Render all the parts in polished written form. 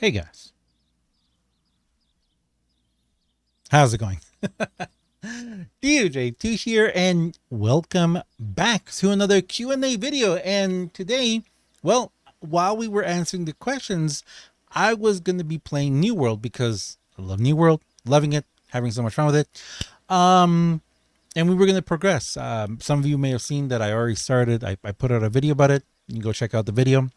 Hey guys, how's it going? DJ2 here, and welcome back to another Q&A video. And today, well, while we were answering the questions, I was going to be playing New World because I love New World, loving it, having so much fun with it. And we were going to progress. Some of you may have seen that I already started. I put out a video about it. You can go check out the video.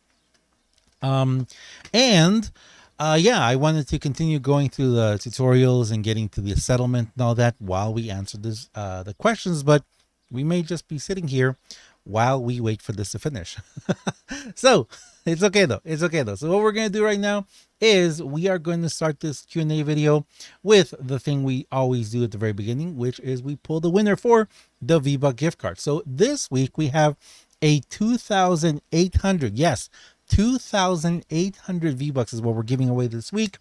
And yeah, I wanted to continue going through the tutorials and getting to the settlement and all that while we answer this the questions, but we may just be sitting here while we wait for this to finish. So it's okay though. It's okay though. So what we're going to do right now is we are going to start this Q&A video with the thing we always do at the very beginning, which is we pull the winner for the V-Buck gift card. So this week we have a 2,800, yes, 2,800 V-Bucks is what we're giving away this week.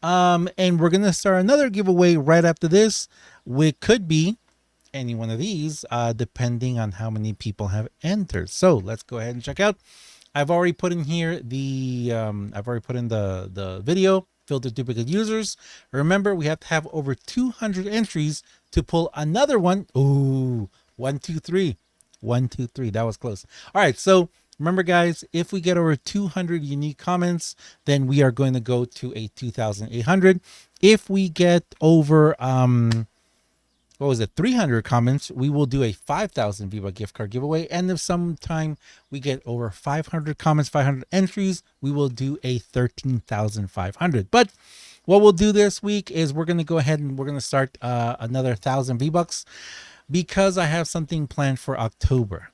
And we're going to start another giveaway right after this. It could be any one of these, depending on how many people have entered. So let's go ahead and check out. I've already put in here the, the video, filter duplicate users. Remember, we have to have over 200 entries to pull another one. Ooh, 1, 2, 3. 1, 2, 3. That was close. All right. So remember, guys, if we get over 200 unique comments, then we are going to go to a 2,800. If we get over, 300 comments, we will do a 5,000 V-Buck gift card giveaway. And if sometime we get over 500 comments, 500 entries, we will do a 13,500. But what we'll do this week is we're going to go ahead and we're going to start another 1,000 V-Bucks because I have something planned for October.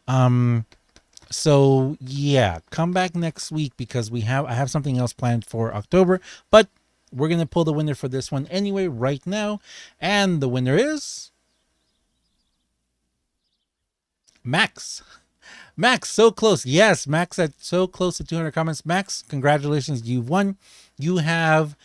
So yeah, come back next week because I have something else planned for October, but we're going to pull the winner for this one anyway right now. And the winner is Max. Max, so close. Yes, Max at so close to 200 comments. Max, congratulations. You've won. You have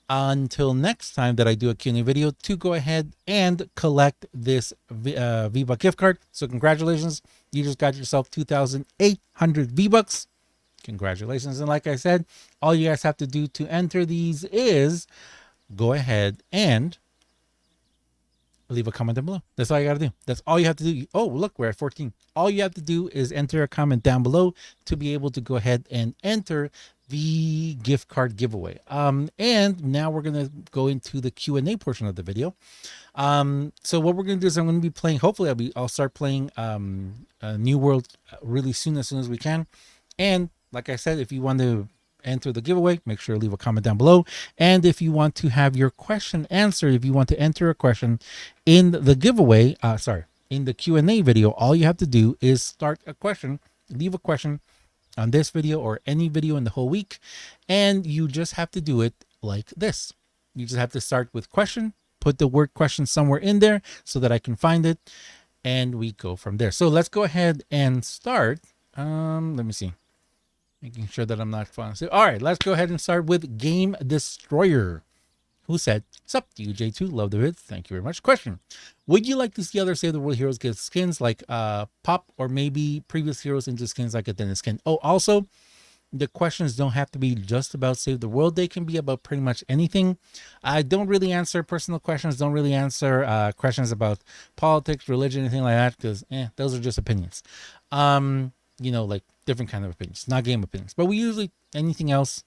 until next time that I do a Q&A video to go ahead and collect this V-Buck gift card. So congratulations. You just got yourself 2,800 V-Bucks. Congratulations. And like I said, all you guys have to do to enter these is go ahead and leave a comment down below. That's all you got to do. That's all you have to do. Oh, look, we're at 14. All you have to do is enter a comment down below to be able to go ahead and enter the gift card giveaway. And now we're going to go into the Q&A portion of the video. So what we're going to do is I'm going to be playing, hopefully I'll start playing New World really soon, as we can. And like I said, if you want to enter the giveaway, make sure to leave a comment down below. And if you want to have your question answered, if you want to enter a question in the giveaway, in the Q&A video, all you have to do is start a question, leave a question on this video or any video in the whole week. And you just have to do it like this. You just have to start with question, put the word question somewhere in there so that I can find it. And we go from there. So let's go ahead and start. Let me see. Making sure that I'm not fun. So, all right, let's go ahead and start with Game Destroyer, who said, "Sup, DJ2, love the vids. Thank you very much. Question: would you like to see other Save the World heroes get skins like Pop, or maybe previous heroes into skins like a Dennis skin? Oh, also, the questions don't have to be just about Save the World. They can be about pretty much anything. I don't really answer personal questions. Don't really answer questions about politics, religion, anything like that, because those are just opinions. You know, like different kind of opinions, not game opinions. But we usually, anything else,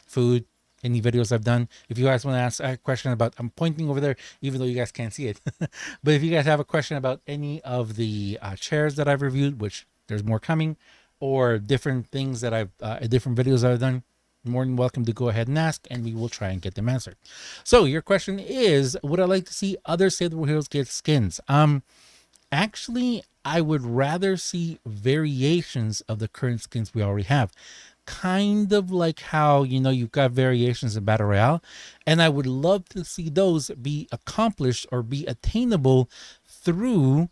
food, any videos I've done. If you guys want to ask a question about, I'm pointing over there, even though you guys can't see it. But if you guys have a question about any of the chairs that I've reviewed, which there's more coming, or different things that different videos I've done, more than welcome to go ahead and ask, and we will try and get them answered. So your question is, would I like to see other Save the World heroes get skins? Actually, I would rather see variations of the current skins we already have. Kind of like how, you know, you've got variations in Battle Royale. And I would love to see those be accomplished or be attainable through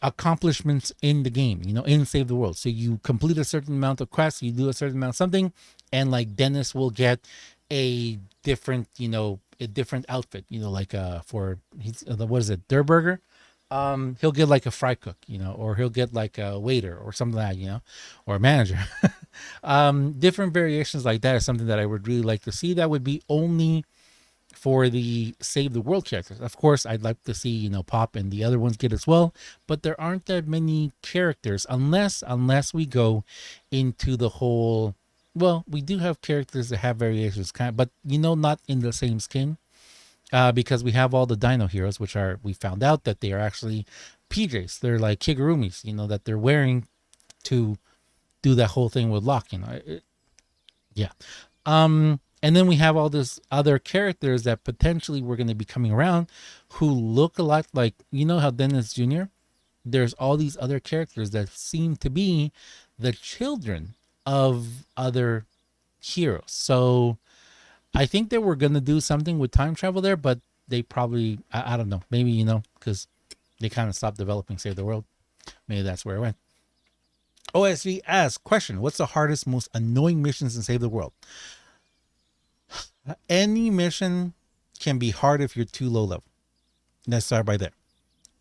accomplishments in the game, you know, in Save the World. So you complete a certain amount of quests, you do a certain amount of something, and like Dennis will get a different, you know, a different outfit, you know, like for what is it, Durburger? He'll get like a fry cook, or he'll get like a waiter or something like that, or a manager. Different variations like that is something that I would really like to see. That would be only for the Save the World characters. Of course, I'd like to see, Pop and the other ones get as well, but there aren't that many characters unless we go into the whole. Well, we do have characters that have variations, but not in the same skin, because we have all the Dino heroes, which we found out that they are actually PJs. They're like kigurumis, that they're wearing to do that whole thing with Locke. Yeah. And then we have all these other characters that potentially were going to be coming around who look a lot like, how Dennis Jr. There's all these other characters that seem to be the children of other heroes. So I think they were going to do something with time travel there, but they probably, I don't know, maybe, because they kind of stopped developing Save the World. Maybe that's where it went. OSV asks, question, what's the hardest, most annoying missions in Save the World? Any mission can be hard if you're too low level. Let's start by there.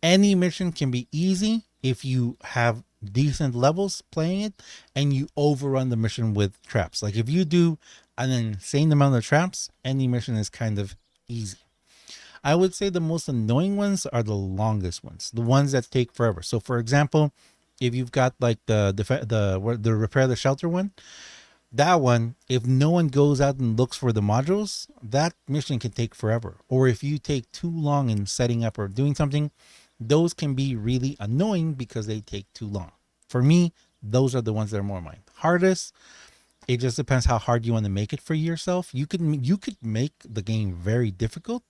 Any mission can be easy if you have decent levels playing it and you overrun the mission with traps. Like if you do an insane amount of traps, any mission is kind of easy. I would say the most annoying ones are the longest ones, the ones that take forever. So for example, if you've got like the repair the shelter one, that one, if no one goes out and looks for the modules, that mission can take forever. Or if you take too long in setting up or doing something, those can be really annoying because they take too long. For me, those are the ones that are more mine. Hardest, it just depends how hard you want to make it for yourself. You could make the game very difficult,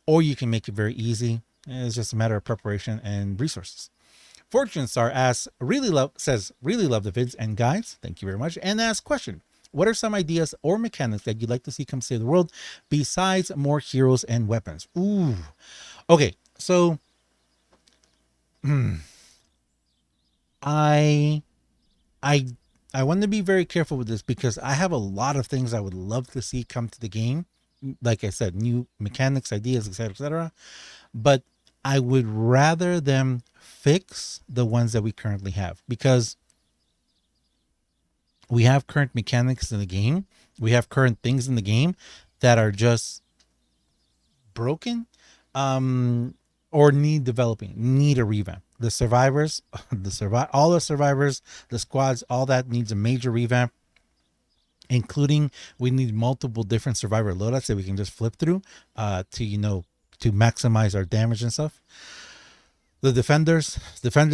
or you can make it very easy. It's just a matter of preparation and resources. Fortune Star really love the vids and guides. Thank you very much. And asks question, what are some ideas or mechanics that you'd like to see come save the world besides more heroes and weapons? Ooh. Okay, so I I I want to be very careful with this because I have a lot of things I would love to see come to the game. Like I said, new mechanics, ideas, etc., etc. But I would rather them fix the ones that we currently have, because we have current mechanics in the game. We have current things in the game that are just broken, or need developing, need a revamp. The survivors, all the survivors, the squads, all that needs a major revamp, including we need multiple different survivor loadouts that we can just flip through to maximize our damage and stuff. The defenders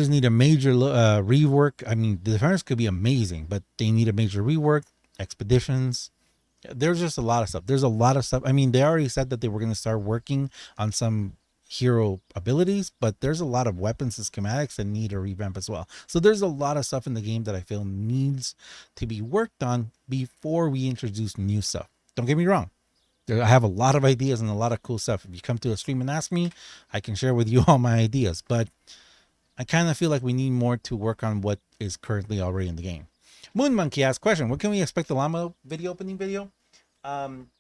need a major rework. I mean, the defenders could be amazing, but they need a major rework. Expeditions, there's just a lot of stuff. There's a lot of stuff. I mean, they already said that they were going to start working on some hero abilities, but there's a lot of weapons and schematics that need a revamp as well. So there's a lot of stuff in the game that I feel needs to be worked on before we introduce new stuff. Don't get me wrong, I have a lot of ideas and a lot of cool stuff. If you come to a stream and ask me, I can share with you all my ideas, but I kind of feel like we need more to work on what is currently already in the game. Moon Monkey asks question, what can we expect the llama video opening video?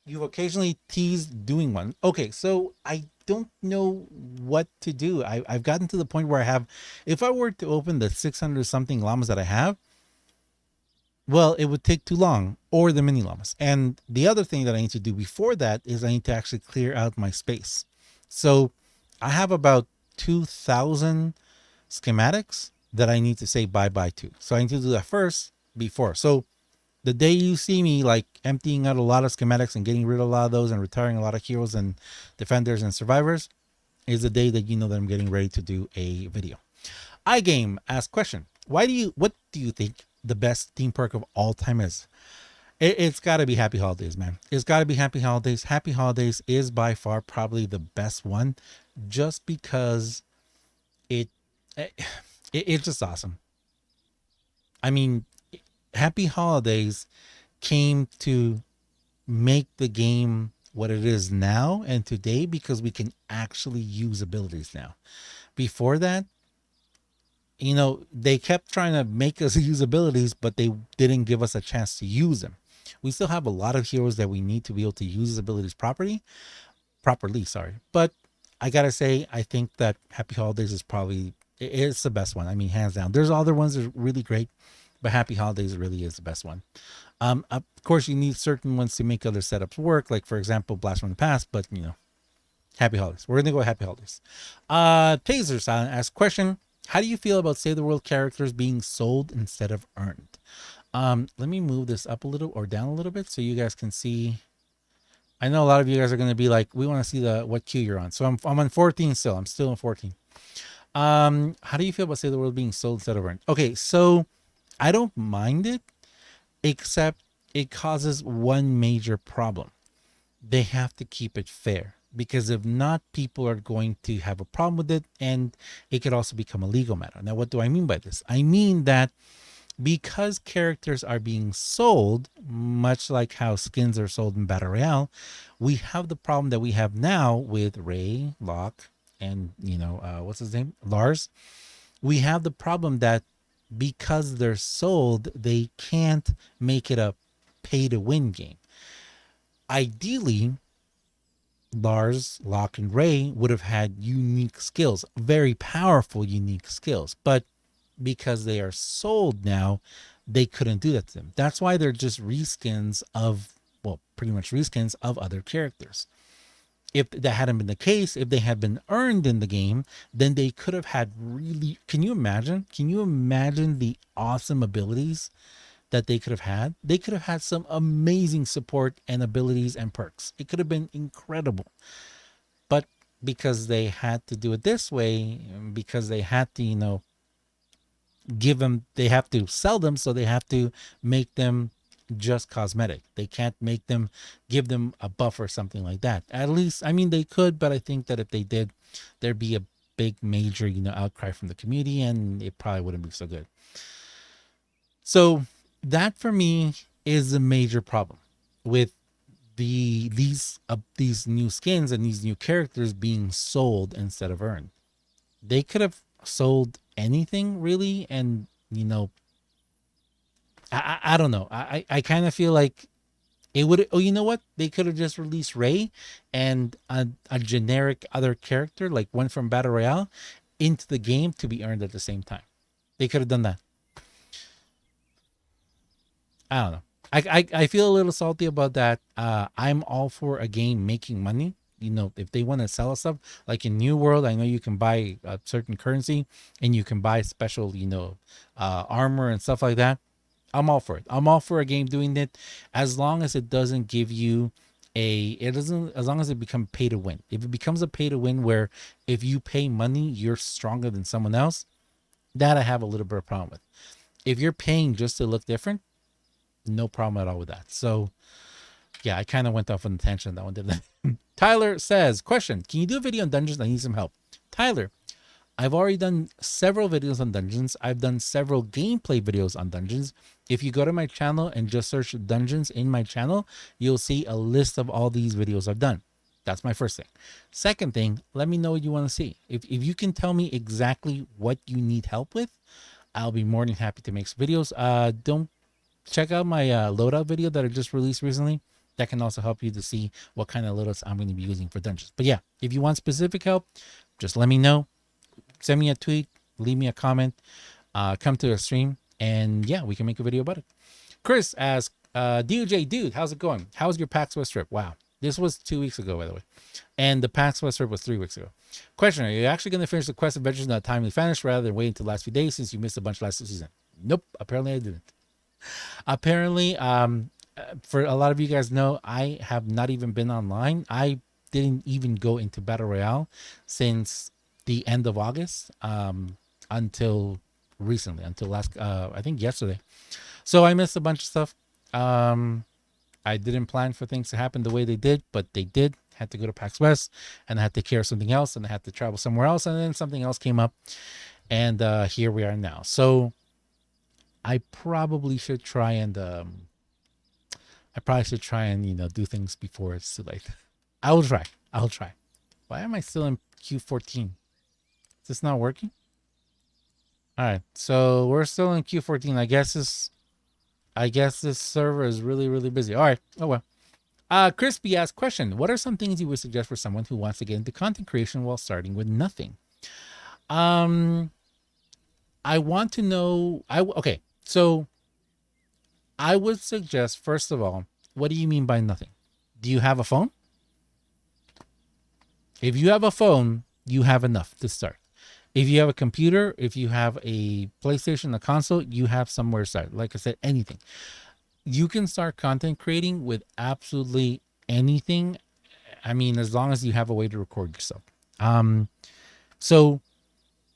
You've occasionally teased doing one. Okay, so I don't know what to do. I've gotten to the point where I have, if I were to open the 600 something llamas that I have, well, it would take too long, or the mini llamas. And the other thing that I need to do before that is I need to actually clear out my space. So I have about 2,000 schematics that I need to say bye-bye to. So I need to do that first before. So the day you see me like emptying out a lot of schematics and getting rid of a lot of those and retiring a lot of heroes and defenders and survivors is the day that you know that I'm getting ready to do a video. iGame asks question, what do you think the best theme perk of all time is? It's got to be Happy Holidays, man. It's got to be Happy Holidays. Happy Holidays is by far probably the best one, just because it's just awesome. I mean, Happy Holidays came to make the game what it is now and today because we can actually use abilities now. Before that, they kept trying to make us use abilities, but they didn't give us a chance to use them. We still have a lot of heroes that we need to be able to use abilities properly, sorry. But I gotta say, I think that Happy Holidays is probably it's the best one. I mean, hands down. There's other ones that are really great, but Happy Holidays really is the best one. Of course, you need certain ones to make other setups work, like for example, Blast from the Past. But Happy Holidays. We're gonna go with Happy Holidays. Taser Silent asks question: how do you feel about Save the World characters being sold instead of earned? Let me move this up a little or down a little bit so you guys can see. I know a lot of you guys are gonna be like, we want to see what queue you're on. So I'm on 14 still. I'm still on 14. How do you feel about Save the World being sold instead of earned? Okay, so I don't mind it, except it causes one major problem. They have to keep it fair, because if not, people are going to have a problem with it, and it could also become a legal matter. Now, what do I mean by this? I mean that because characters are being sold, much like how skins are sold in Battle Royale, we have the problem that we have now with Ray, Locke, and what's his name, Lars. We have the problem that because they're sold, they can't make it a pay to win game. Ideally, Lars, Locke, and Ray would have had unique skills, very powerful, unique skills. But because they are sold now, they couldn't do that to them. That's why they're just reskins of, well, pretty much reskins of other characters. If that hadn't been the case, if they had been earned in the game, then they could have had really, can you imagine? Can you imagine the awesome abilities that they could have had? They could have had some amazing support and abilities and perks. It could have been incredible. But because they had to do it this way, because they had to, give them, they have to sell them, so they have to make them just cosmetic. They can't make them, give them a buff or something like that. At least, I mean, they could, but I think that if they did, there'd be a big major outcry from the community, and it probably wouldn't be so good. So that for me is a major problem with these new skins and these new characters being sold instead of earned. They could have sold anything really, and I don't know. I kind of feel like it would. Oh, you know what? They could have just released Ray and a generic other character, like one from Battle Royale, into the game to be earned at the same time. They could have done that. I don't know. I feel a little salty about that. I'm all for a game making money. If they want to sell stuff, like in New World, I know you can buy a certain currency and you can buy special, armor and stuff like that. I'm all for it. I'm all for a game doing it, as long as it doesn't give you as long as it becomes pay to win. If it becomes a pay to win where if you pay money, you're stronger than someone else, that I have a little bit of problem with. If you're paying just to look different, no problem at all with that. So yeah, I kind of went off on a tangent on that one, didn't I? Tyler says, question, can you do a video on dungeons? I need some help. Tyler, I've already done several videos on dungeons. I've done several gameplay videos on dungeons. If you go to my channel and just search dungeons in my channel, you'll see a list of all these videos I've done. That's my first thing. Second thing, let me know what you want to see. If you can tell me exactly what you need help with, I'll be more than happy to make some videos. Don't check out my loadout video that I just released recently. That can also help you to see what kind of loadouts I'm going to be using for dungeons. But yeah, if you want specific help, just let me know. Send me a tweet, leave me a comment, come to a stream, and yeah, we can make a video about it. Chris asks, DOJ, dude, how's it going? How's your PAX West trip? Wow. This was 2 weeks ago, by the way. And the PAX West trip was 3 weeks ago. Question, are you actually going to finish the quest adventures in a timely fashion rather than waiting until the last few days since you missed a bunch last season? Nope, apparently I didn't. Apparently, for a lot of you guys know, I have not even been online. I didn't even go into Battle Royale since the end of August, until recently, until last, I think yesterday. So I missed a bunch of stuff. I didn't plan for things to happen the way they did, but they did. Had to go to PAX West, and I had to take care of something else, and I had to travel somewhere else, and then something else came up, and here we are now. So I probably should try and do things before it's too late. I will try. I'll try. Why am I still in Q14? Is this not working? All right, so we're still in Q14. I guess this server is really, really busy. All right. Oh well. Crispy asked question. What are some things you would suggest for someone who wants to get into content creation while starting with nothing? Um, I want to know. Okay. So I would suggest first of all, what do you mean by nothing? Do you have a phone? If you have a phone, you have enough to start. If you have a computer, if you have a PlayStation, a console, you have somewhere to start. Like I said, anything. You can start content creating with absolutely anything. I mean, as long as you have a way to record yourself. Um, so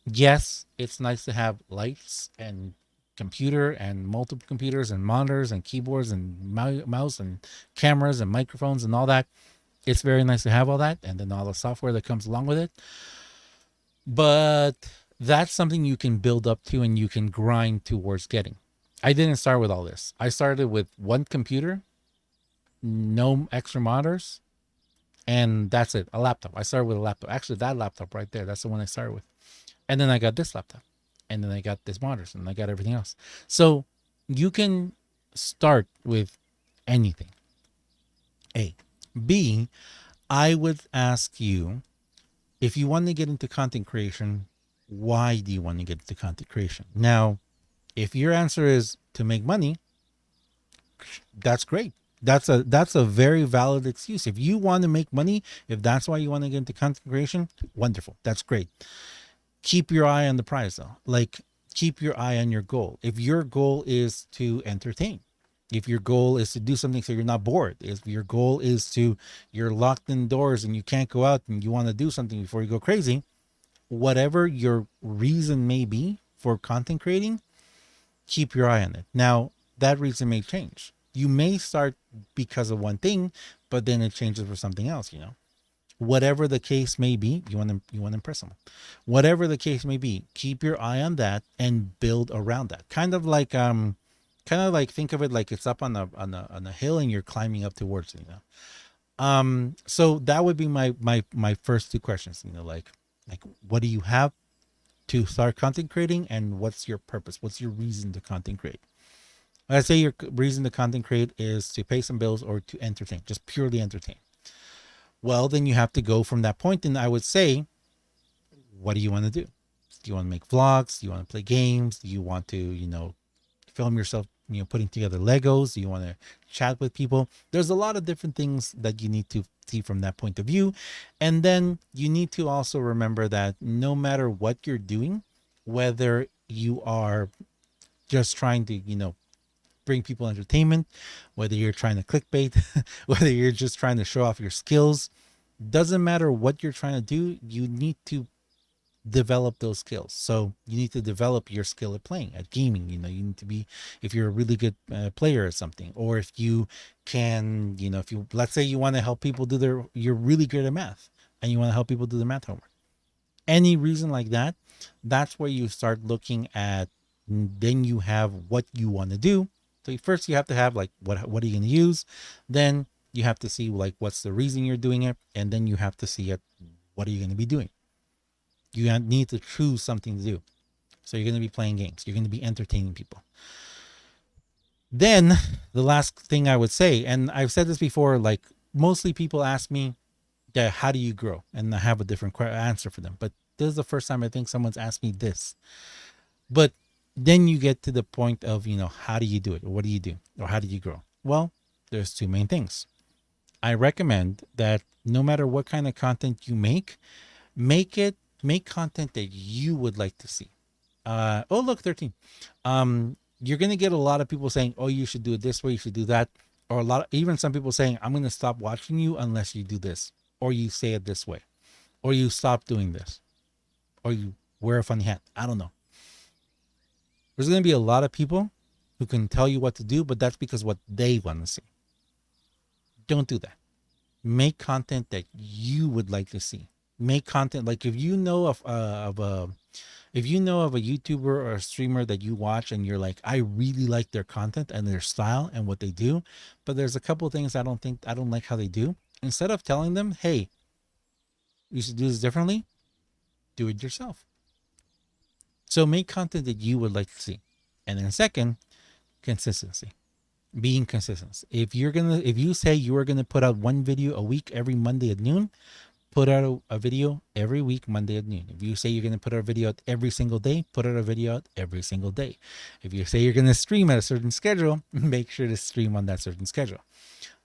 yes, it's nice to have lights and computer and multiple computers and monitors and keyboards and mouse and cameras and microphones and all that. It's very nice to have all that and then all the software that comes along with it. But that's something you can build up to and you can grind towards getting. I didn't start with all this. I started with one computer, no extra monitors, and that's it. A laptop. I started with a laptop. Actually, that laptop right there, that's the one I started with. And then I got this laptop. And then I got this monitors and I got everything else. So you can start with anything. A. B, I would ask you, if you want to get into content creation, why do you want to get into content creation? Now, if your answer is to make money, that's great. That's a very valid excuse. If you want to make money, if that's why you want to get into content creation, wonderful. That's great. Keep your eye on the prize though. Like, keep your eye on your goal. If your goal is to entertain, if your goal is to do something so you're not bored, if your goal is to, you're locked indoors and you can't go out and you want to do something before you go crazy, whatever your reason may be for content creating, keep your eye on it. Now, that reason may change. You may start because of one thing, but then it changes for something else, you know. Whatever the case may be, you want to impress someone. Whatever the case may be, keep your eye on that and build around that. Kind of like think of it like it's up on a hill and you're climbing up towards it, you know. So that would be my first two questions, you know, like what do you have to start content creating and what's your purpose? What's your reason to content create? I say your reason to content create is to pay some bills or to entertain, just purely entertain. Well, then you have to go from that point. And I would say, what do you want to do? Do you want to make vlogs? Do you want to play games? Do you want to, film yourself, putting together Legos? Do you want to chat with people? There's a lot of different things that you need to see from that point of view. And then you need to also remember that no matter what you're doing, whether you are just trying to, bring people entertainment, whether you're trying to clickbait, whether you're just trying to show off your skills, doesn't matter what you're trying to do, you need to develop those skills. So you need to develop your skill at playing, at gaming. You need to be, if you're a really good player or something, or if you can, if you, let's say you want to help people do you're really good at math and you want to help people do their math homework. Any reason like that, that's where you start looking at, then you have what you want to do. So first you have to have like, what are you going to use? Then you have to see like, what's the reason you're doing it? And then you have to see it, what are you going to be doing? You need to choose something to do. So you're going to be playing games. You're going to be entertaining people. Then the last thing I would say, and I've said this before, like mostly people ask me, yeah, how do you grow? And I have a different answer for them. But this is the first time I think someone's asked me this. But then you get to the point of, how do you do it? Or what do you do? Or how do you grow? Well, there's two main things. I recommend that no matter what kind of content you make content that you would like to see. Oh, look, 13. You're going to get a lot of people saying, oh, you should do it this way. You should do that. Or even some people saying, I'm going to stop watching you unless you do this, or you say it this way, or you stop doing this, or you wear a funny hat. I don't know. There's going to be a lot of people who can tell you what to do, but that's because what they want to see. Don't do that. Make content that you would like to see. Make content like if you know of a YouTuber or a streamer that you watch and you're like, I really like their content and their style and what they do, but there's a couple of things I don't like how they do. Instead of telling them, hey, you should do this differently, do it yourself. So make content that you would like to see. And then second, consistency. Being consistent. If you say you are gonna put out one video a week every Monday at noon, put out a video every week Monday at noon. If you say you're gonna put out a video out every single day, put out a video out every single day. If you say you're gonna stream at a certain schedule, make sure to stream on that certain schedule.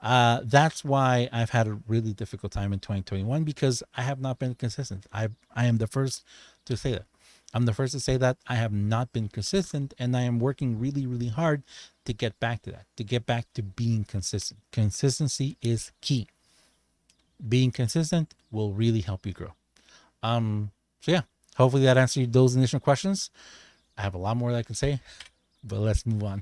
That's why I've had a really difficult time in 2021 because I have not been consistent. I am the first to say that. I'm the first to say that I have not been consistent, and I am working really, really hard to get back to that, to get back to being consistent. Consistency is key. Being consistent will really help you grow. So yeah, hopefully that answered those initial questions. I have a lot more that I can say, but let's move on.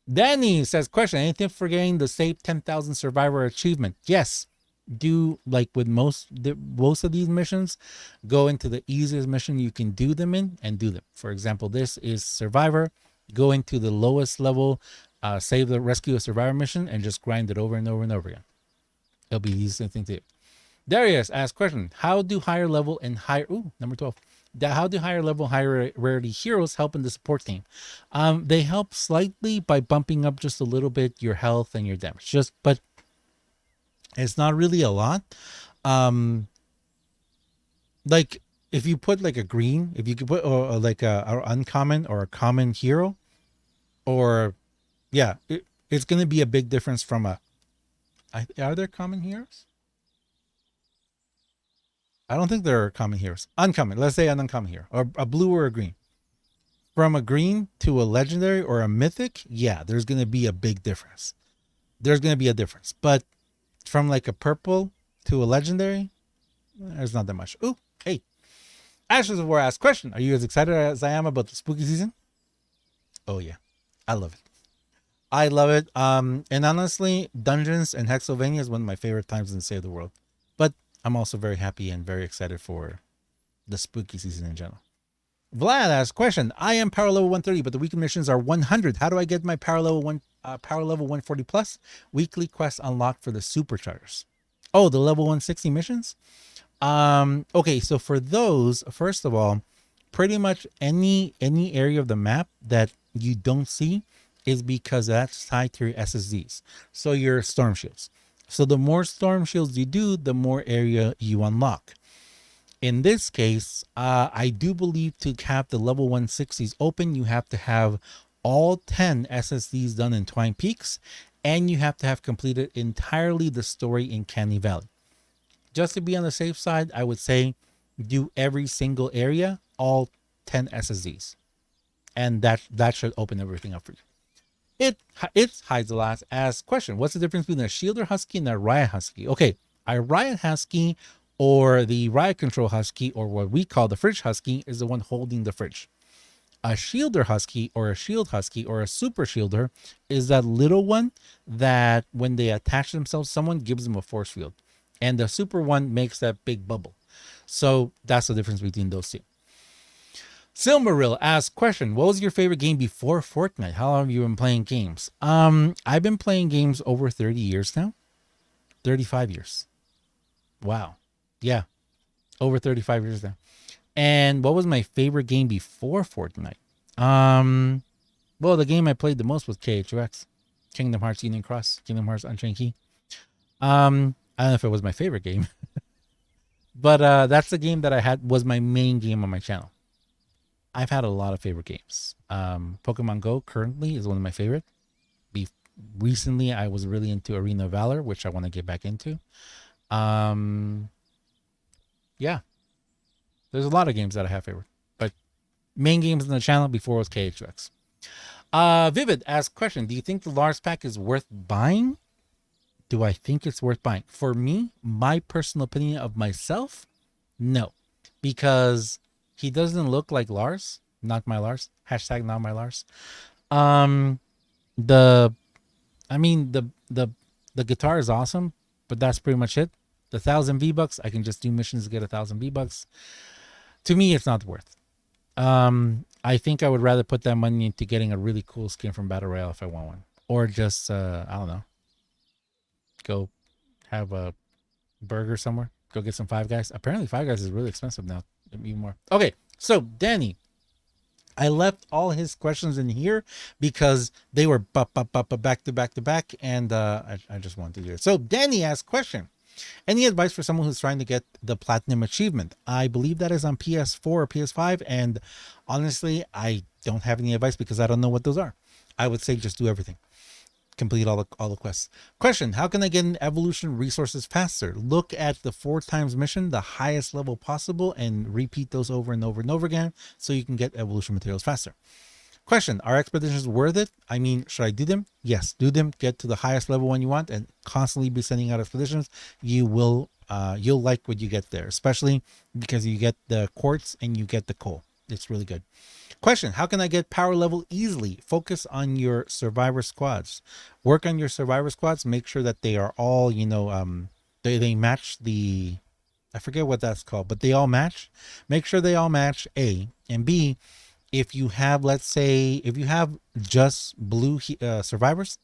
Danny says, question, anything for getting the save 10,000 survivor achievement? Yes. Do like with most of these missions, go into the easiest mission you can do them in and do them. For example, this is survivor. Go into the lowest level, save the rescue a survivor mission, and just grind it over and over and over again. It'll be the easiest thing to do. Darius asks question, how do higher level and higher number 12. How do higher level, higher rarity heroes help in the support team? They help slightly by bumping up just a little bit your health and your damage. But it's not really a lot. Like if you put like a green, if you could put like a uncommon or a common hero, or yeah, it's gonna be a big difference from a. Are there common heroes? I don't think there are common heroes. Uncommon. Let's say an uncommon hero, or a blue or a green. From a green to a legendary or a mythic, yeah, there's gonna be a big difference. There's gonna be a difference, but from like a purple to a legendary, there's not that much. Ooh, hey, Ashes of War asks question: are you as excited as I am about the spooky season? Oh yeah, I love it. I love it. And honestly, Dungeons and Hexylvania is one of my favorite times in Save the World. But I'm also very happy and very excited for the spooky season in general. Vlad asks question: I am power level 130, but the weekly missions are 100. How do I get my power level 140 plus? Weekly quests unlocked for the superchargers. Oh, the level 160 missions? Okay, so for those, first of all, pretty much any area of the map that you don't see is because that's tied to your SSDs. So your storm shields. So the more storm shields you do, the more area you unlock. In this case, I do believe to have the level 160s open, you have to have all 10 SSDs done in Twine Peaks, and you have to have completed entirely the story in Canny Valley. Just to be on the safe side, I would say do every single area, all 10 SSDs. And that should open everything up for you. It hides the last ask question. What's the difference between a Shielder Husky and a Riot Husky? Okay, a Riot Husky or the Riot Control Husky, or what we call the Fridge Husky, is the one holding the fridge. A Shielder Husky or a Shield Husky or a Super Shielder is that little one that when they attach themselves, someone gives them a force field. And the Super one makes that big bubble. So that's the difference between those two. Silmaril asks question: what was your favorite game before Fortnite? How long have you been playing games? I've been playing games over 30 years now. 35 years. Wow. Yeah. Over 35 years now. And what was my favorite game before Fortnite? Well, the game I played the most was KHOX. Kingdom Hearts Union Cross, Kingdom Hearts Unchained Key. I don't know if it was my favorite game. But that's the game that was my main game on my channel. I've had a lot of favorite games. Pokemon Go currently is one of my favorite. Recently, I was really into Arena of Valor, which I want to get back into. Yeah. There's a lot of games that I have favorite. But main games on the channel before was KHX. Vivid asks question: do you think the Lars pack is worth buying? Do I think it's worth buying? For me, my personal opinion of myself, no. Because he doesn't look like Lars. Not my Lars. Hashtag not my Lars. The guitar is awesome, but that's pretty much it. The 1,000 V-Bucks, I can just do missions to get 1,000 V-Bucks. To me, it's not worth. I think I would rather put that money into getting a really cool skin from Battle Royale if I want one. Or just, I don't know, go have a burger somewhere. Go get some Five Guys. Apparently Five Guys is really expensive now. Even more. Okay, so Danny I left all his questions in here because they were back to back to back, and I just wanted to do it. So Danny asked question: any advice for someone who's trying to get the platinum achievement? I believe that is on PS4 or PS5, and honestly, I don't have any advice because I don't know what those are. I would say just do everything. Complete all the quests. Question: how can I get an evolution resources faster? Look at the 4x mission, the highest level possible, and repeat those over and over and over again so you can get evolution materials faster. Question: are expeditions worth it? I mean, should I do them? Yes, do them. Get to the highest level one you want, and constantly be sending out expeditions. You'll like what you get there, especially because you get the quartz and you get the coal. It's really good. Question: how can I get power level easily? Focus on your survivor squads. Work on your survivor squads. Make sure that they are all, they match the, I forget what that's called, but they all match. Make sure they all match, A. And B, if you have, let's say, if you have just blue survivors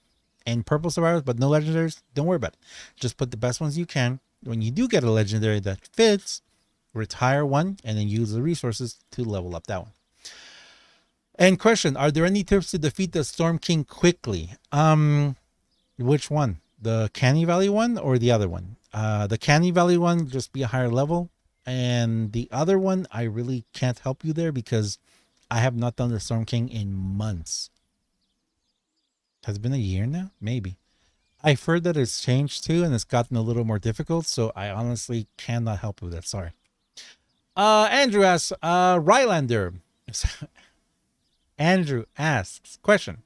and purple survivors, but no legendaries, don't worry about it. Just put the best ones you can. When you do get a legendary that fits, retire one and then use the resources to level up that one. And question: are there any tips to defeat the Storm King quickly? Which one? The Canny Valley one or the other one? The Canny Valley one, just be a higher level. And the other one, I really can't help you there because I have not done the Storm King in months. Has it been a year now? Maybe. I've heard that it's changed too and it's gotten a little more difficult, so I honestly cannot help with that. Sorry. Andrew asks, Rylander. Andrew asks, question: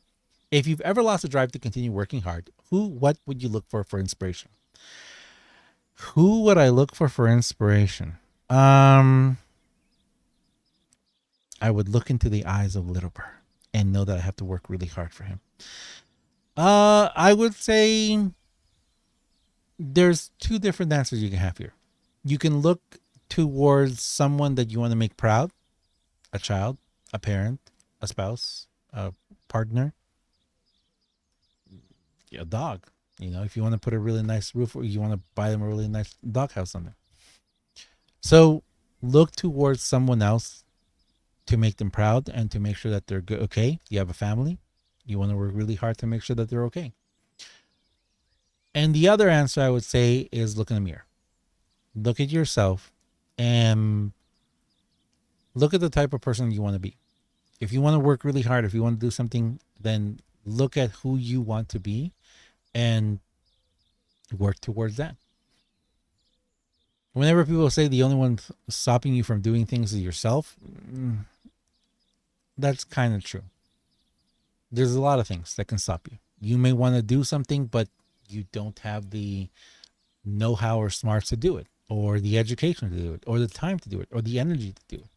if you've ever lost the drive to continue working hard, what would you look for inspiration? Who would I look for inspiration? I would look into the eyes of Littleburn and know that I have to work really hard for him. I would say there's two different answers you can have here. You can look towards someone that you want to make proud, a child, a parent, a spouse, a partner, a dog. If you want to put a really nice roof, or you want to buy them a really nice doghouse on there. So look towards someone else to make them proud and to make sure that they're good. Okay, you have a family. You want to work really hard to make sure that they're okay. And the other answer I would say is look in the mirror. Look at yourself and look at the type of person you want to be. If you want to work really hard, if you want to do something, then look at who you want to be and work towards that. Whenever people say the only one stopping you from doing things is yourself, that's kind of true. There's a lot of things that can stop you. You may want to do something, but you don't have the know-how or smarts to do it, or the education to do it, or the time to do it, or the energy to do it.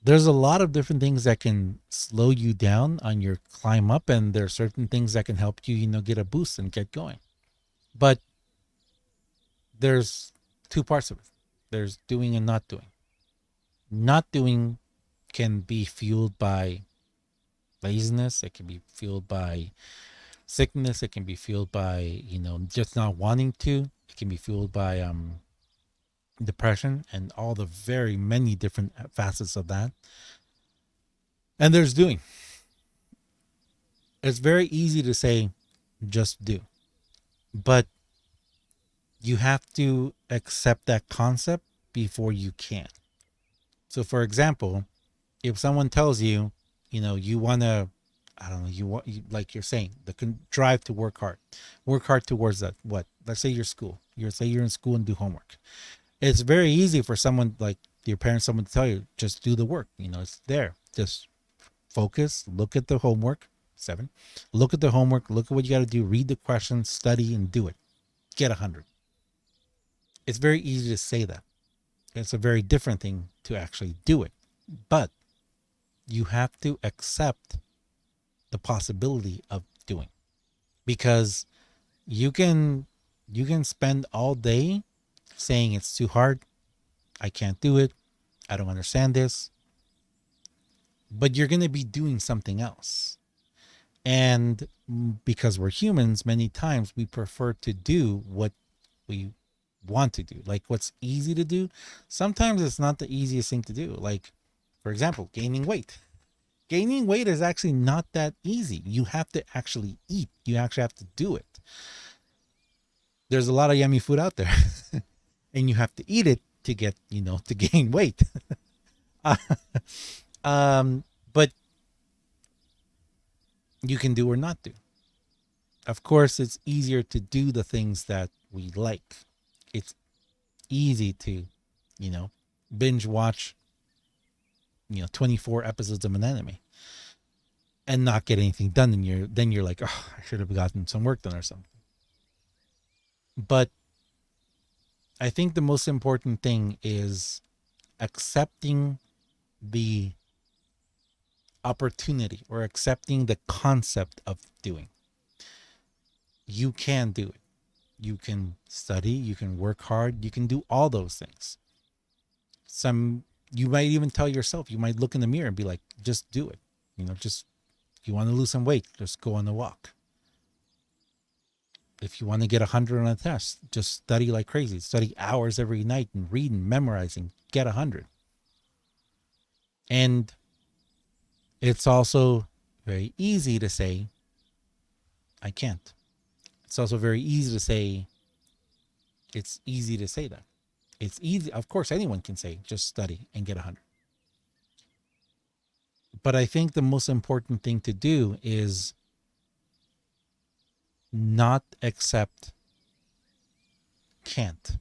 There's a lot of different things that can slow you down on your climb up, and there are certain things that can help you, get a boost and get going. But there's two parts of it. There's doing and not doing. Not doing can be fueled by laziness. It can be fueled by sickness. It can be fueled by, just not wanting to. It can be fueled by depression and all the very many different facets of that. And there's doing. It's very easy to say, just do. But you have to accept that concept before you can. So, for example, if someone tells you, you want to, I don't know, like you're saying, the drive to work hard towards that. What? Let's say you're in school and do homework. It's very easy for someone like your parents, someone to tell you, just do the work. It's there. Just focus, look at the homework. 7. Look at the homework, look at what you got to do, read the questions, study, and do it. Get 100. It's very easy to say that. It's a very different thing to actually do it. But you have to accept the possibility of doing, because you can spend all day saying it's too hard, I can't do it, I don't understand this, but you're going to be doing something else. And because we're humans, many times we prefer to do what we want to do, like what's easy to do. Sometimes it's not the easiest thing to do. Like For example, gaining weight. Gaining weight is actually not that easy. You have to actually eat. You actually have to do it. There's a lot of yummy food out there, and you have to eat it to get, to gain weight. But you can do or not do. Of course, it's easier to do the things that we like. It's easy to, you know, binge watch, 24 episodes of an anime and not get anything done. And you're like, oh, I should have gotten some work done or something. But I think the most important thing is accepting the opportunity or accepting the concept of doing. You can do it. You can study, you can work hard, you can do all those things. You might even tell yourself, you might look in the mirror and be like, just do it. Just, if you want to lose some weight, just go on a walk. If you want to get 100 on a test, just study like crazy. Study hours every night and read and memorizing, get 100. And it's also very easy to say, I can't. It's also very easy to say, it's easy to say that. It's easy. Of course, anyone can say, just study and get 100. But I think the most important thing to do is not accept can't.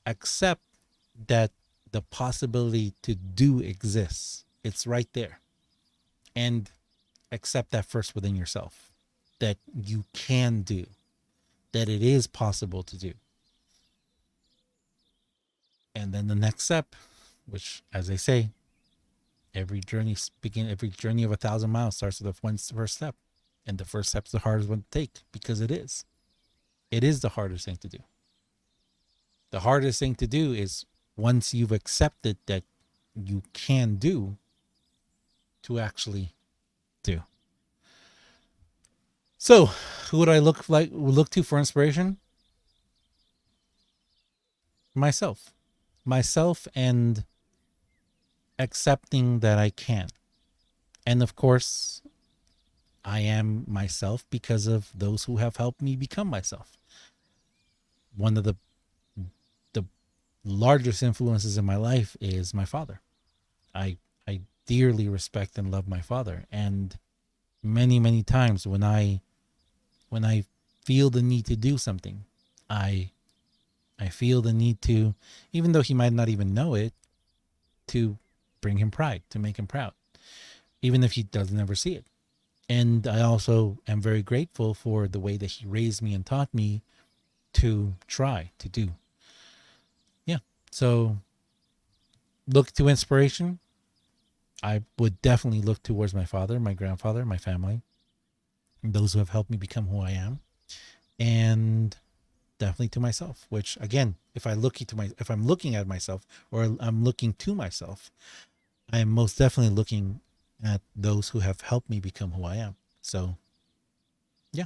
Accept that the possibility to do exists. It's right there. And accept that first within yourself, that you can do, that it is possible to do. And then the next step, which, as they say, every journey of 1,000 miles starts with the first step. And the first step's the hardest one to take, because it is. It is the hardest thing to do. The hardest thing to do is, once you've accepted that you can do, to actually do. So, who would I look to for inspiration? Myself. And accepting that I can. And of course, I am myself because of those who have helped me become myself. One of the largest influences in my life is my father. I dearly respect and love my father, and many times when I feel the need to do something, I feel the need to, even though he might not even know it, to bring him pride, to make him proud, even if he doesn't ever see it. And I also am very grateful for the way that he raised me and taught me to try to do. Yeah. So look to inspiration. I would definitely look towards my father, my grandfather, my family, and those who have helped me become who I am. And definitely to myself, which again, if I'm looking at myself, or I'm looking to myself, I am most definitely looking at those who have helped me become who I am. So, yeah.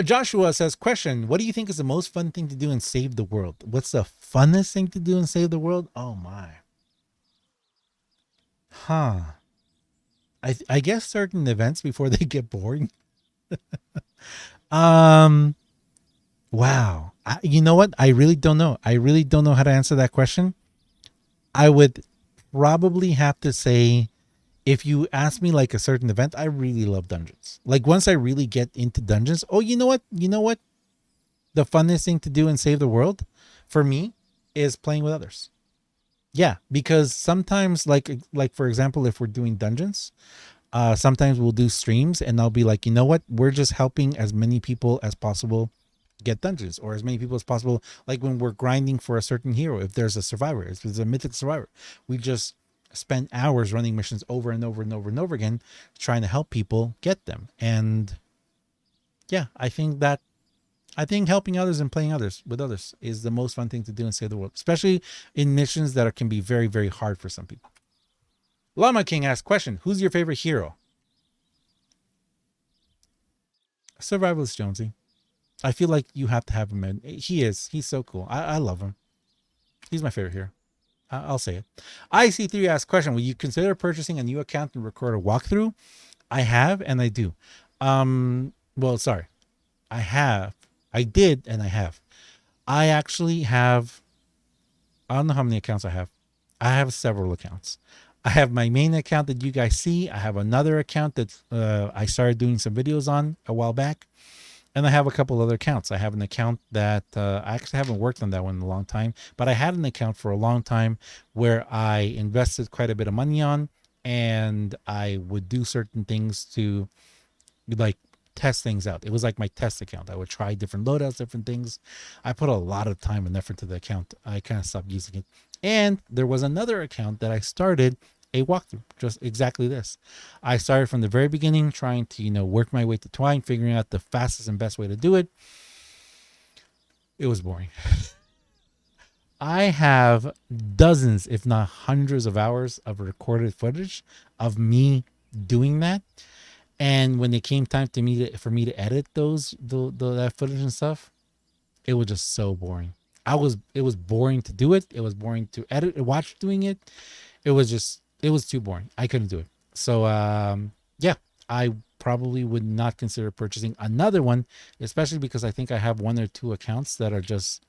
Joshua says, question, what do you think is the most fun thing to do and save the world? What's the funnest thing to do and save the world? Oh my. Huh. I guess certain events before they get boring. Wow. You know what? I really don't know. I really don't know how to answer that question. I would probably have to say, if you ask me like a certain event, I really love dungeons. Like once I really get into dungeons, oh, you know what? The funnest thing to do and save the world for me is playing with others. Yeah, because sometimes like for example, if we're doing dungeons, sometimes we'll do streams and I'll be like, you know what? We're just helping as many people as possible get dungeons, or as many people as possible. Like when we're grinding for a certain hero, if there's a survivor, if there's a mythic survivor, we just spend hours running missions over and over and over and over again, trying to help people get them. And yeah, I think helping others and playing with others is the most fun thing to do and save the world, especially in missions that can be very, very hard for some people. Llama King asks, question, who's your favorite hero? Survivalist Jonesy. I feel like you have to have him in. He's so cool. I love him. He's my favorite hero. I'll say it. IC3 asks question: will you consider purchasing a new account and record a walkthrough? I have and I do. Well, sorry. I have. I did and I have. I actually have, I don't know how many accounts I have. I have several accounts. I have my main account that you guys see. I have another account that I started doing some videos on a while back. And I have a couple other accounts. I have an account that I actually haven't worked on that one in a long time, but I had an account for a long time where I invested quite a bit of money on, and I would do certain things to like test things out. It was like my test account. I would try different loadouts, different things. I put a lot of time and effort to the account. I kind of stopped using it. And there was another account that I started a walkthrough, just exactly this. I started from the very beginning, trying to, work my way to Twine, figuring out the fastest and best way to do it. It was boring. I have dozens, if not hundreds of hours of recorded footage of me doing that. And when it came time for me to edit that footage and stuff, it was just so boring. It was boring to do it. It was boring to edit and watch doing it. It was too boring. I couldn't do it. So yeah, I probably would not consider purchasing another one, especially because I think I have one or two accounts that are just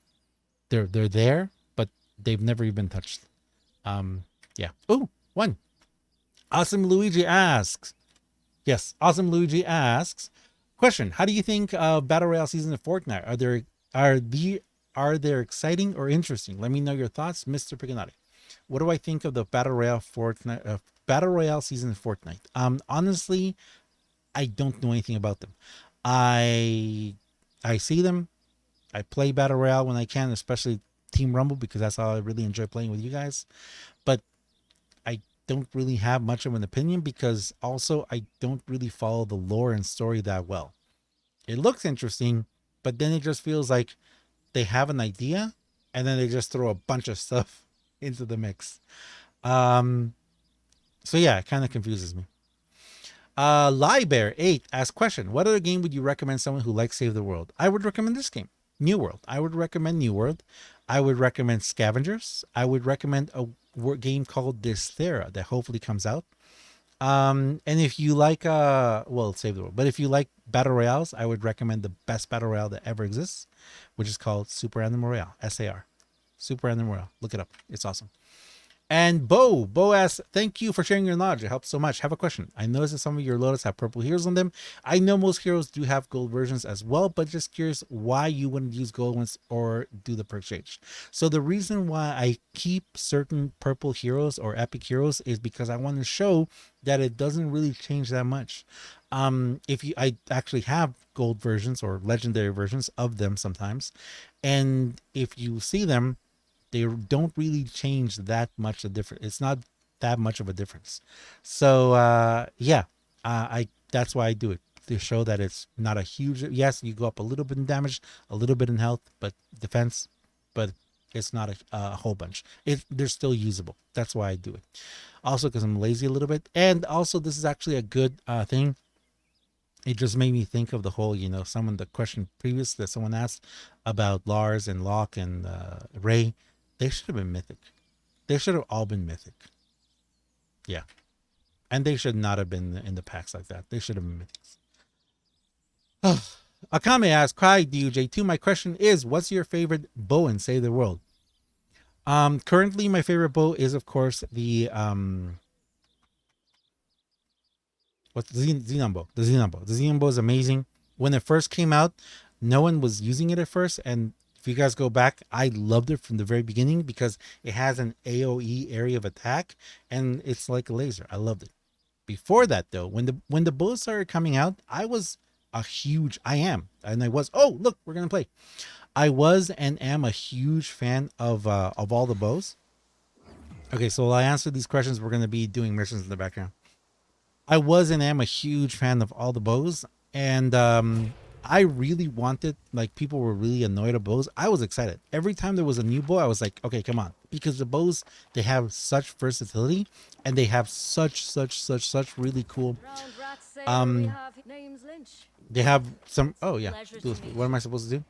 they're there, but they've never even touched. Yeah. Oh, one. Awesome Luigi asks. Yes, Awesome Luigi asks. Question: how do you think of Battle Royale season of Fortnite? Are they exciting or interesting? Let me know your thoughts, Mr. Pigginatti. What do I think of the Battle Royale Fortnite Battle Royale season of Fortnite? Honestly, I don't know anything about them. I see them. I play Battle Royale when I can, especially Team Rumble, because that's how I really enjoy playing with you guys. But I don't really have much of an opinion because also I don't really follow the lore and story that well. It looks interesting, but then it just feels like they have an idea and then they just throw a bunch of stuff into the mix. So yeah, it kind of confuses me. Liebear8 asks question: what other game would you recommend someone who likes Save the World? I would recommend this game, New World. I would recommend New World. I would recommend Scavengers. I would recommend a game called Dysthera that hopefully comes out. And if you like Save the World, but if you like battle royales, I would recommend the best battle royale that ever exists, which is called Super Animal Royale, SAR. Super Animal Royale. Look it up. It's awesome. And Bo asks, thank you for sharing your knowledge. It helps so much. Have a question. I noticed that some of your loadouts have purple heroes on them. I know most heroes do have gold versions as well, but just curious why you wouldn't use gold ones or do the perk change. So the reason why I keep certain purple heroes or epic heroes is because I want to show that it doesn't really change that much. I actually have gold versions or legendary versions of them sometimes. And if you see them, they don't really change that much of difference. It's not that much of a difference. So yeah, I that's why I do it, to show that it's not a huge. Yes, you go up a little bit in damage, a little bit in health, but defense, but it's not a whole bunch. They're still usable. That's why I do it. Also because I'm lazy a little bit, and also this is actually a good thing. It just made me think of the whole, the question previous that someone asked about Lars and Locke and Ray. They should have been mythic. They should have all been mythic. Yeah. And they should not have been in the packs like that. They should have been mythics. Akame asks, Cry DUJ2. My question is, what's your favorite bow in Save the World? Currently my favorite bow is of course the what's the Xenon bow. The Xenon bow. The Xenon bow is amazing. When it first came out, no one was using it at first, and if you guys go back, I loved it from the very beginning because it has an AoE area of attack and it's like a laser. I loved it. Before that though, when the bows started coming out, I was oh look, we're gonna play. I was and am a huge fan of all the bows. Okay, so while I answer these questions, we're gonna be doing missions in the background. I was and am a huge fan of all the bows, and I really wanted, like, people were really annoyed at bows. I was excited every time there was a new bow. I was like, okay, come on, because the bows, they have such versatility and they have such really cool. They have some. Oh yeah, what am I supposed to do?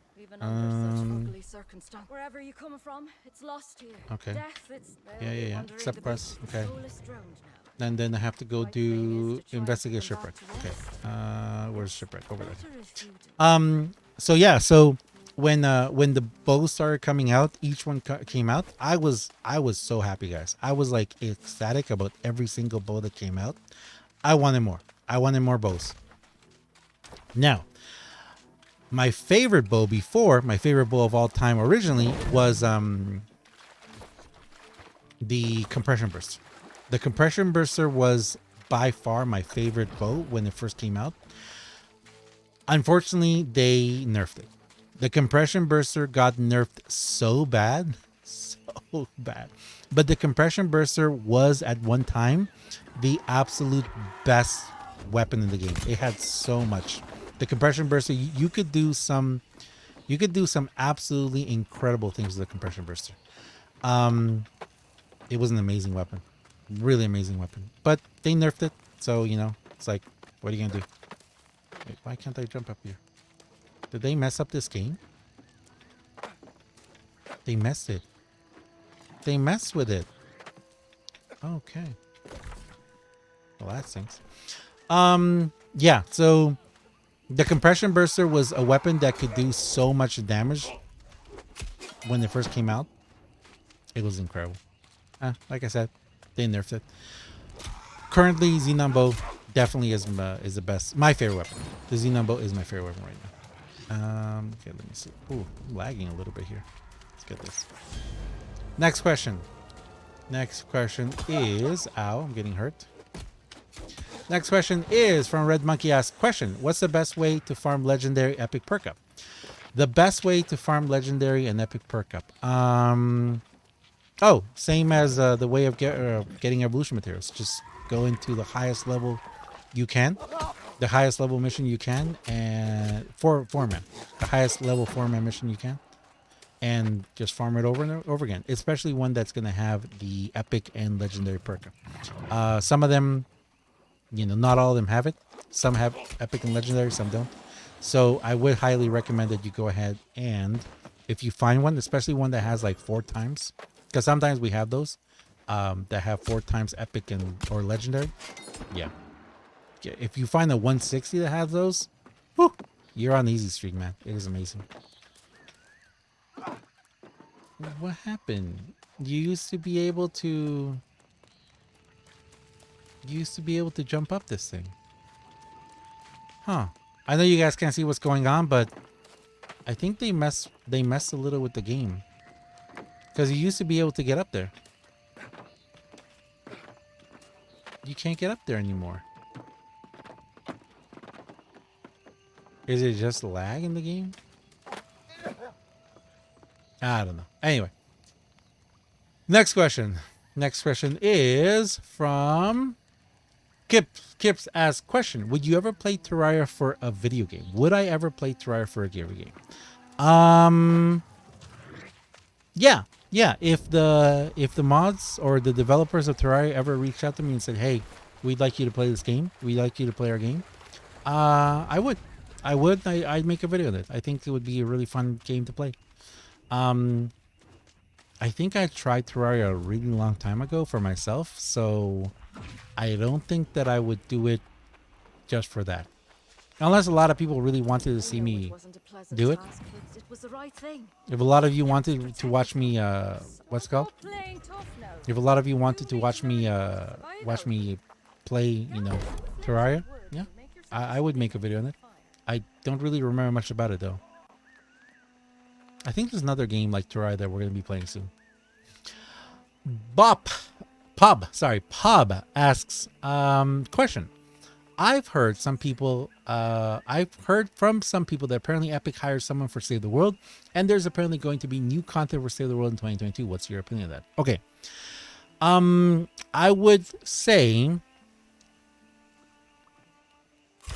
Wherever you come from, it's lost here. Okay. Death, it's Yeah. wandering Accept the quest. beach, Okay. soulless drowned now. And then I have to go Right thing is do to try and investigate put them shipwreck. back to Okay. rest. Where's shipwreck? Over there. Better if you do. So yeah, so when the bows started coming out, each one came out, I was so happy, guys. I was like ecstatic about every single bow that came out. I wanted more. I wanted more bows. Now, my favorite bow of all time originally was the compression burster. The compression burster was by far my favorite bow when it first came out. Unfortunately, they nerfed it. The compression burster got nerfed so bad, so bad. But the compression burster was at one time the absolute best weapon in the game. It had so much. The compression burster, you could do some absolutely incredible things with the compression burster. It was an amazing weapon, really amazing weapon. But they nerfed it, so it's like, what are you gonna do? Wait, why can't I jump up here? Did they mess up this game? They messed it. They messed with it. Okay. Well, that stinks. Yeah, so the compression burster was a weapon that could do so much damage when it first came out. It was incredible. Like I said, they nerfed it. Currently, Xenon Bow definitely is the best. My favorite weapon. The Xenon Bow is my favorite weapon right now. Okay, let me see. Ooh, I'm lagging a little bit here. Let's get this. Next question. Next question is... Ow, I'm getting hurt. Next question is from Red Monkey asks, question, what's the best way to farm legendary epic perk up? The best way to farm legendary and epic perk up. Oh, same as the way of getting evolution materials. Just go into the highest level you can. The highest level mission you can. And four-man. The highest level four-man mission you can. And just farm it over and over again. Especially one that's going to have the epic and legendary perk up. Some of them, not all of them have it. Some have epic and legendary, some don't. So I would highly recommend that you go ahead and if you find one, especially one that has like 4 times, because sometimes we have those that have 4 times epic and or legendary. Yeah. If you find a 160 that has those, whew, you're on the easy streak, man. It is amazing. What happened? You used to be able to jump up this thing. Huh. I know you guys can't see what's going on, but I think they messed a little with the game. Because you used to be able to get up there. You can't get up there anymore. Is it just lag in the game? I don't know. Anyway. Next question. Next question is from Kips asks, question, would you ever play Terraria for a video game? Would I ever play Terraria for a video game? Yeah. If the mods or the developers of Terraria ever reached out to me and said, hey, we'd like you to play this game. We'd like you to play our game. I would. I'd make a video of it. I think it would be a really fun game to play. I think I tried Terraria a really long time ago for myself, so I don't think that I would do it just for that. Unless a lot of people really wanted to see me do it. If a lot of you wanted to watch me, what's it called? If a lot of you wanted to watch me play, Terraria, yeah, I would make a video on it. I don't really remember much about it though. I think there's another game like Terraria that we're going to be playing soon. Pub asks, question. I've heard from some people that apparently Epic hired someone for Save the World, and there's apparently going to be new content for Save the World in 2022. What's your opinion of that? Okay. I would say,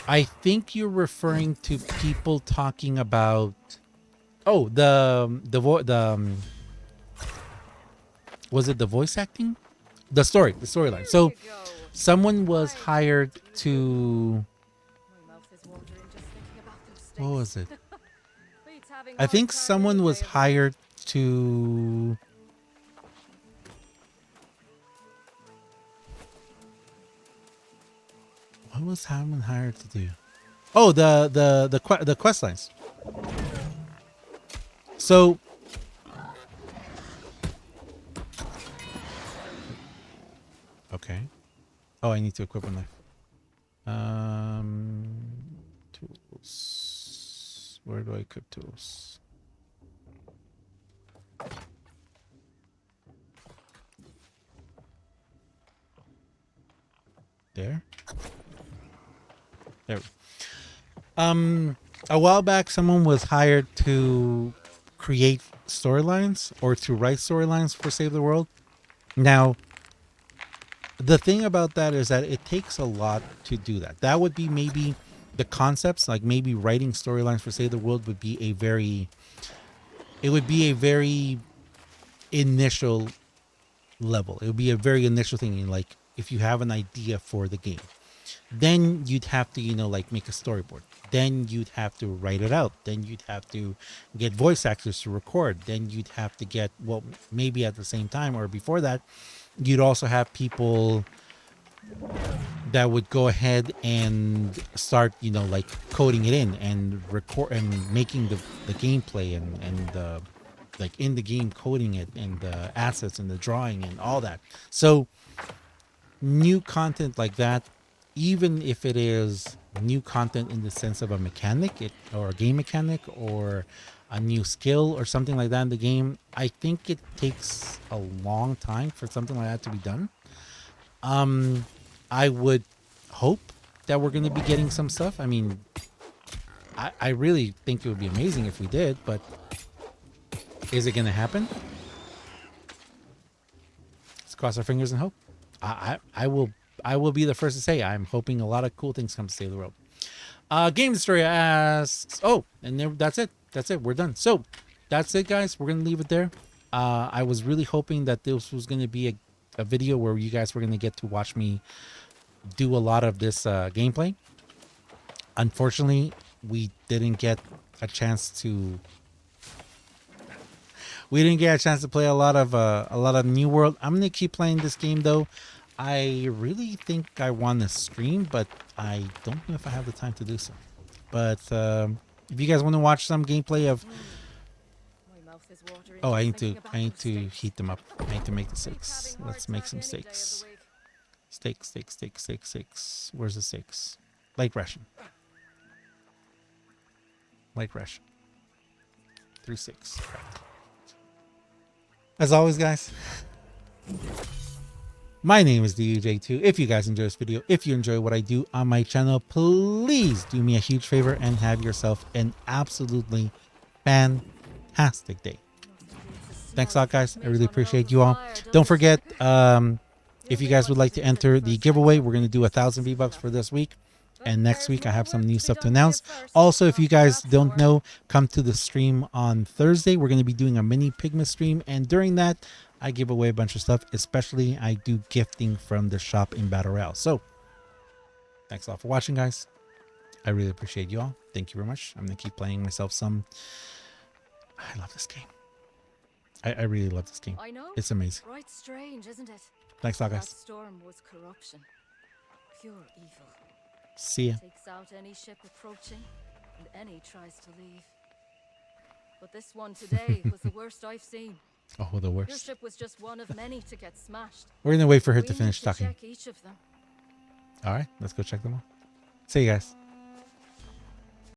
I think you're referring to people talking about, was it the voice acting? The storyline. So someone was hired to, what was it? I think someone was hired to. What was someone hired to do? Oh, the quest lines. So okay. Oh, I need to equip a knife. Tools. Where do I equip tools? There. There. A while back, someone was hired to create storylines or to write storylines for Save the World. Now, the thing about that is that it takes a lot to do that. That would be maybe the concepts, like maybe writing storylines for Save the World would be a very, it would be a very initial level. It would be a very initial thing. Like if you have an idea for the game, then you'd have to, like make a storyboard. Then you'd have to write it out. Then you'd have to get voice actors to record. Then you'd have to get, well, maybe at the same time or before that, you'd also have people that would go ahead and start, like coding it in and record and making the gameplay and like in the game coding it and the assets and the drawing and all that. So new content like that, even if it is new content in the sense of a mechanic or a game mechanic or a new skill or something like that in the game, I think it takes a long time for something like that to be done. I would hope that we're going to be getting some stuff. I mean, I really think it would be amazing if we did, but is it going to happen? Let's cross our fingers and hope. I will be the first to say I'm hoping a lot of cool things come to Save the World. Game Destroyer asks, oh, and then that's it. That's it. We're done. So that's it, guys. We're going to leave it there. I was really hoping that this was going to be a video where you guys were going to get to watch me do a lot of this gameplay. Unfortunately, we didn't get a chance to play a lot of New World. I'm gonna keep playing this game though. I really think I want to stream, but I don't know if I have the time to do so. But if you guys want to watch some gameplay of, oh, I need to heat them up. I need to make the steaks. Let's make some steaks. Steaks. Where's the steaks? Light ration. 3 steaks. As always, guys, my name is DJ2. If you guys enjoy this video, if you enjoy what I do on my channel, please do me a huge favor and have yourself an absolutely fantastic day. Thanks a lot, guys. I really appreciate you all. Don't forget, if you guys would like to enter the giveaway, we're going to do 1,000 V-Bucks for this week. And next week, I have some new stuff to announce. Also, if you guys don't know, come to the stream on Thursday. We're going to be doing a mini Pigma stream. And during that, I give away a bunch of stuff. Especially, I do gifting from the shop in Battle Royale. So, thanks a lot for watching, guys. I really appreciate you all. Thank you very much. I'm going to keep playing myself some. I love this game. I really love this game. It's amazing. Right strange, isn't it? Thanks a lot, That guys. storm was corruption. Pure evil. See ya. Takes out any ship approaching, and any tries to leave. But this one today was the worst I've seen. Oh, the Your worst. ship was just one of many to get smashed. We're going to wait for her We to need finish talking. check each of them. All right, let's go check them out. See you guys.